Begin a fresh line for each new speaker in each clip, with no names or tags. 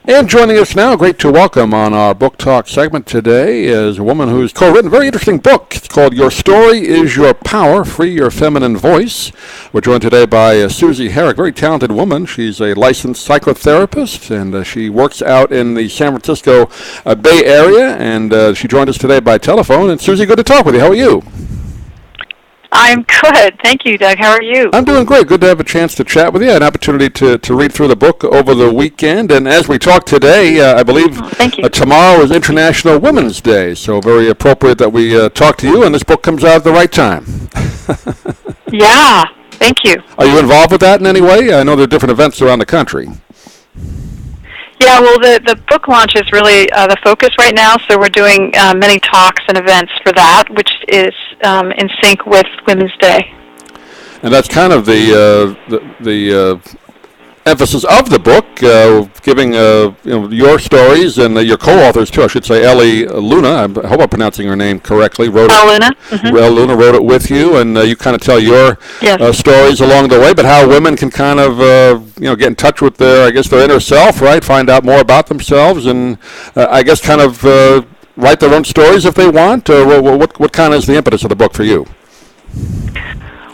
And joining us now, great to welcome on our book talk segment today, is a woman who's co-written a very interesting book. It's called Your Story is Your Power, Free Your Feminine Voice. We're joined today by Susie Herrick, very talented woman. She's a licensed psychotherapist, and she works out in the San Francisco Bay Area, and she joined us today by telephone. And Susie, good to talk with you. How are you?
I'm good. Thank you, Doug. How are you?
I'm doing great. Good to have a chance to chat with you. An opportunity to read through the book over the weekend. And as we talk today, I believe tomorrow is International Women's Day. So very appropriate that we talk to you. And this book comes out at the right time.
Yeah. Thank you.
Are you involved with that in any way? I know there are different events around the country.
Yeah, well, the book launch is really the focus right now, so we're doing many talks and events for that, which is in sync with Women's Day.
And that's kind of the emphasis of the book, giving your stories and your co-authors too. I should say, Ellie Luna. I hope I'm pronouncing her name correctly.
Luna. Mm-hmm.
Ellie Luna wrote it with you, and you kind of tell your stories along the way. But how women can kind of get in touch with their inner self, right? Find out more about themselves, and I guess kind of write their own stories if they want. Or what kind of is the impetus of the book for you?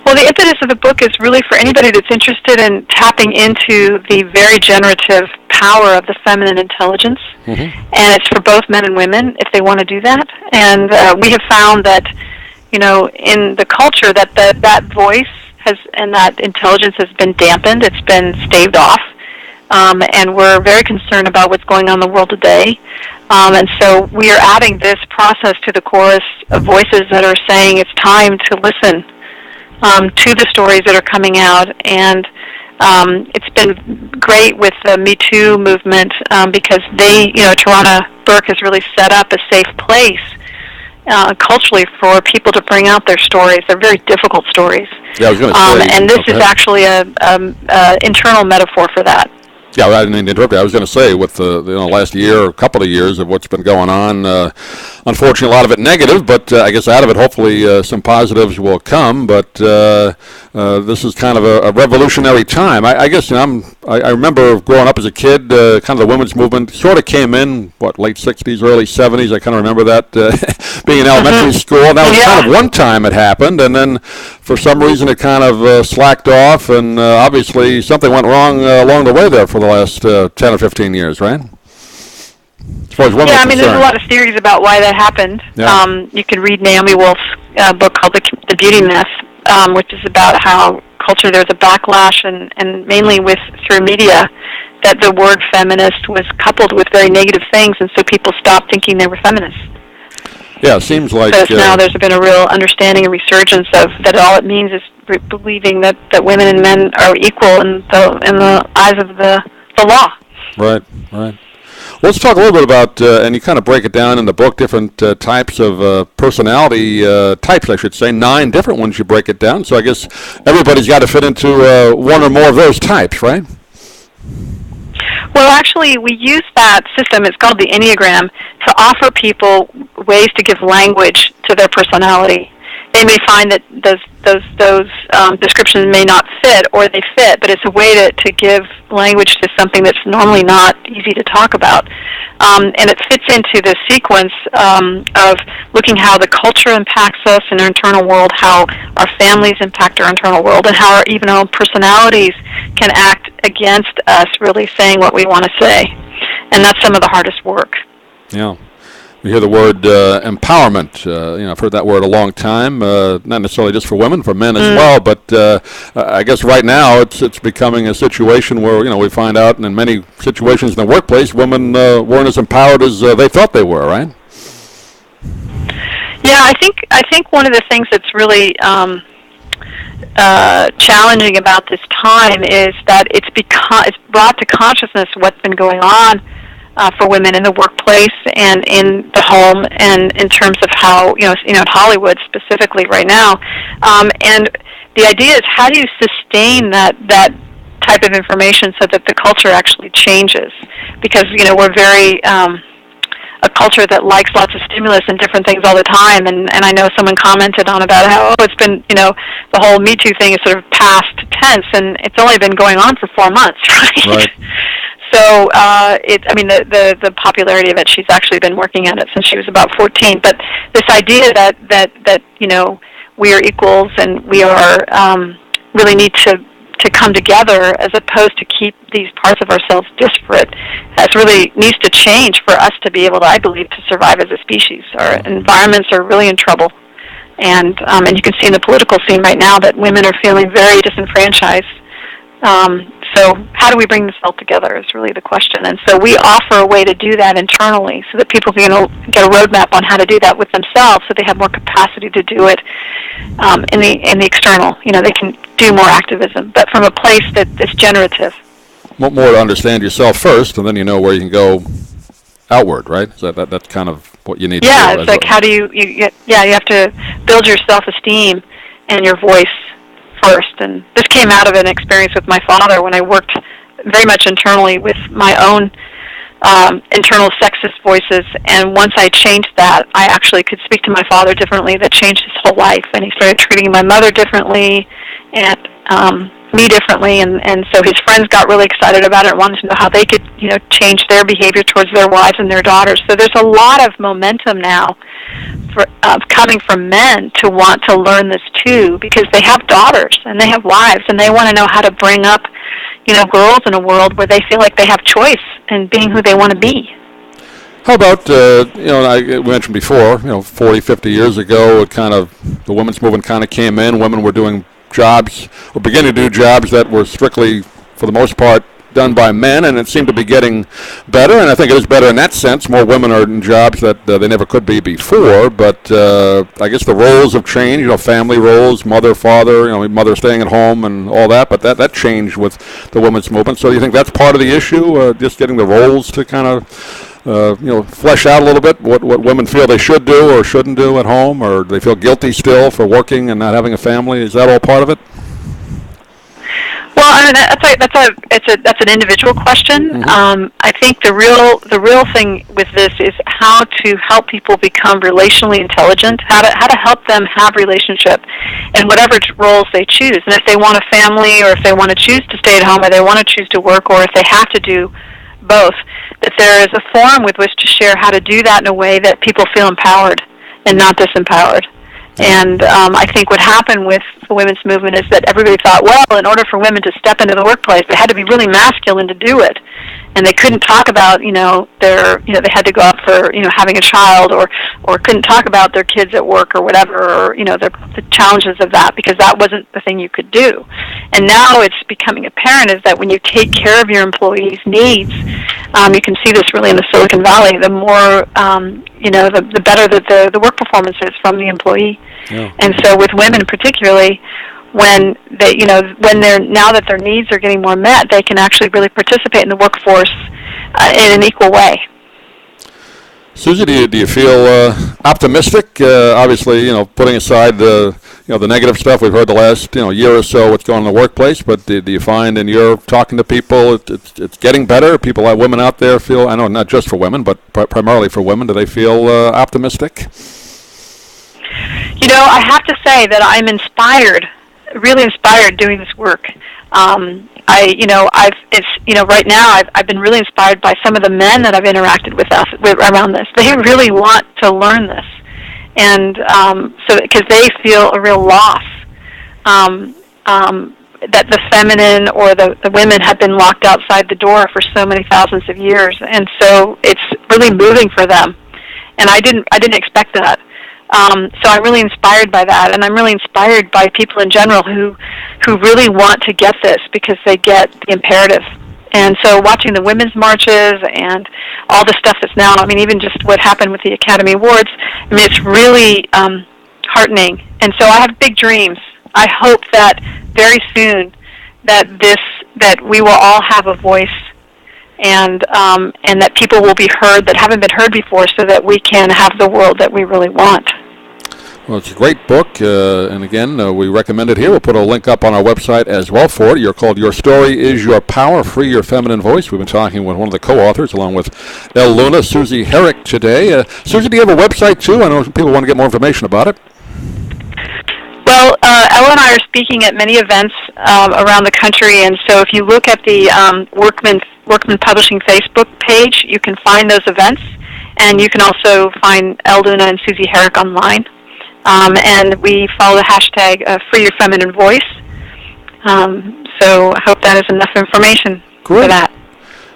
Well, the impetus of the book is really for anybody that's interested in tapping into the very generative power of the feminine intelligence. Mm-hmm. And it's for both men and women if they want to do that. And we have found that, in the culture that voice and that intelligence has been dampened. It's been staved off. And we're very concerned about what's going on in the world today. And so we are adding this process to the chorus of voices that are saying it's time to listen to the stories that are coming out. And it's been great with the Me Too movement because Tarana Burke has really set up a safe place culturally for people to bring out their stories. They're very difficult stories.
Yeah, I was going to say.
And this is actually a internal metaphor for that.
Yeah, I didn't mean to interrupt you. I was going to say, with the last year or couple of years of what's been going on, unfortunately, a lot of it negative, but I guess out of it, hopefully, some positives will come. But this is kind of a revolutionary time. I guess I remember growing up as a kid, kind of the women's movement sort of came in, late 60s, early 70s. I kind of remember that being in elementary school. And that was kind of one time it happened, and then for some reason it kind of slacked off, and obviously something went wrong along the way there for the last 10 or 15 years, right? As far as
there's a lot of theories about why that happened. Yeah. You can read Naomi Wolf's book called The Beauty Myth, which is about how culture, there's a backlash, and mainly through media, that the word feminist was coupled with very negative things, and so people stopped thinking they were feminists.
Yeah, it seems like...
So now there's been a real understanding and resurgence of that all it means is believing that women and men are equal in the eyes of the law.
Right. Let's talk a little bit about, and you kind of break it down in the book, different types of personality types, I should say. 9 different ones you break it down. So I guess everybody's got to fit into one or more of those types, right?
Well, actually, we use that system, it's called the Enneagram, to offer people ways to give language to their personality. They may find that those descriptions may not fit, or they fit, but it's a way to give language to something that's normally not easy to talk about. And it fits into the sequence of looking how the culture impacts us in our internal world, how our families impact our internal world, and how even our own personalities can act against us really saying what we want to say. And that's some of the hardest work.
Yeah. We hear the word empowerment. I've heard that word a long time, not necessarily just for women, for men as well. But I guess right now it's becoming a situation where we find out, and in many situations in the workplace, women weren't as empowered as they thought they were, right?
Yeah, I think one of the things that's really challenging about this time is that it's brought to consciousness what's been going on for women in the workplace and in the home, and in terms of how in Hollywood specifically right now. And the idea is, how do you sustain that type of information so that the culture actually changes? Because we're very a culture that likes lots of stimulus and different things all the time. And I know someone commented on about how it's been, the whole Me Too thing is sort of past tense, and it's only been going on for 4 months, right? so the popularity of it, she's actually been working at it since she was about 14. But this idea that we are equals and we are really need to come together as opposed to keep these parts of ourselves disparate needs to change for us to be able to, I believe, to survive as a species. Our environments are really in trouble. And you can see in the political scene right now that women are feeling very disenfranchised. So how do we bring this all together is really the question. And so we offer a way to do that internally so that people can get a roadmap on how to do that with themselves so they have more capacity to do it in the external. They can do more activism, but from a place that's generative.
More to understand yourself first, and then you know where you can go outward, right? So that's kind of what you need to do.
Yeah, it's like how do you have to build your self-esteem and your voice first. And this came out of an experience with my father when I worked very much internally with my own internal sexist voices. And once I changed that, I actually could speak to my father differently. That changed his whole life. And he started treating my mother differently and me differently. And so his friends got really excited about it and wanted to know how they could, change their behavior towards their wives and their daughters. So there's a lot of momentum now coming from men to want to learn this too, because they have daughters and they have wives and they want to know how to bring up, girls in a world where they feel like they have choice in being who they want to be.
How about, I mentioned before, 40, 50 years ago, the women's movement kind of came in. Women were doing jobs, or beginning to do jobs that were strictly, for the most part, done by men, and it seemed to be getting better, and I think it is better in that sense. More women are in jobs that they never could be before, but I guess the roles have changed, family roles, mother, father, mother staying at home and all that, but that changed with the women's movement. So do you think that's part of the issue, just getting the roles to kind of, flesh out a little bit what women feel they should do or shouldn't do at home, or they feel guilty still for working and not having a family? Is that all part of it?
Well, I mean, that's an individual question.
Mm-hmm.
I think the real thing with this is how to help people become relationally intelligent, how to help them have relationship in whatever roles they choose. And if they want a family, or if they want to choose to stay at home, or they want to choose to work, or if they have to do both, that there is a forum with which to share how to do that in a way that people feel empowered and not disempowered. And I think what happened with the women's movement is that everybody thought, well, in order for women to step into the workplace, they had to be really masculine to do it. And they couldn't talk about, they had to go out for, having a child, or couldn't talk about their kids at work or whatever, or, the challenges of that, because that wasn't the thing you could do. And now it's becoming apparent is that when you take care of your employees' needs, you can see this really in the Silicon Valley, the more, the better that the work performance is from the employee. Yeah. And so with women particularly, when they, now that their needs are getting more met, they can actually really participate in the workforce in an equal way.
Susie, do you feel optimistic? Obviously, putting aside the negative stuff we've heard the last year or so, what's going on in the workplace. But do you find in your talking to people, it's getting better? People, women out there feel, I know not just for women, but primarily for women, do they feel optimistic?
I have to say that I'm inspired, really inspired doing this work. Right now I've been really inspired by some of the men that I've interacted with around this. They really want to learn this, and because they feel a real loss that the feminine or the women have been locked outside the door for so many thousands of years, and so it's really moving for them. And I didn't expect that. So I'm really inspired by that, and I'm really inspired by people in general who really want to get this because they get the imperative. And so watching the women's marches and all the stuff that's now, even just what happened with the Academy Awards, it's really heartening. And so I have big dreams. I hope that very soon that we will all have a voice, and that people will be heard that haven't been heard before, so that we can have the world that we really want.
Well, it's a great book, and again, we recommend it here. We'll put a link up on our website as well for it. You're called Your Story is Your Power, Free Your Feminine Voice. We've been talking with one of the co-authors, along with El Luna, Susie Herrick, today. Susie, do you have a website, too? I know people want to get more information about it.
Well, Ella and I are speaking at many events around the country, and so if you look at the Workman Publishing Facebook page, you can find those events, and you can also find Elduna and Susie Herrick online. And we follow the hashtag Free Your Feminine Voice. So I hope that is enough information for that.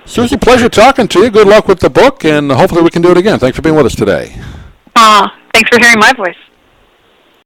Susie, pleasure talking to you. Good luck with the book, and hopefully we can do it again. Thanks for being with us today.
Thanks for hearing my voice.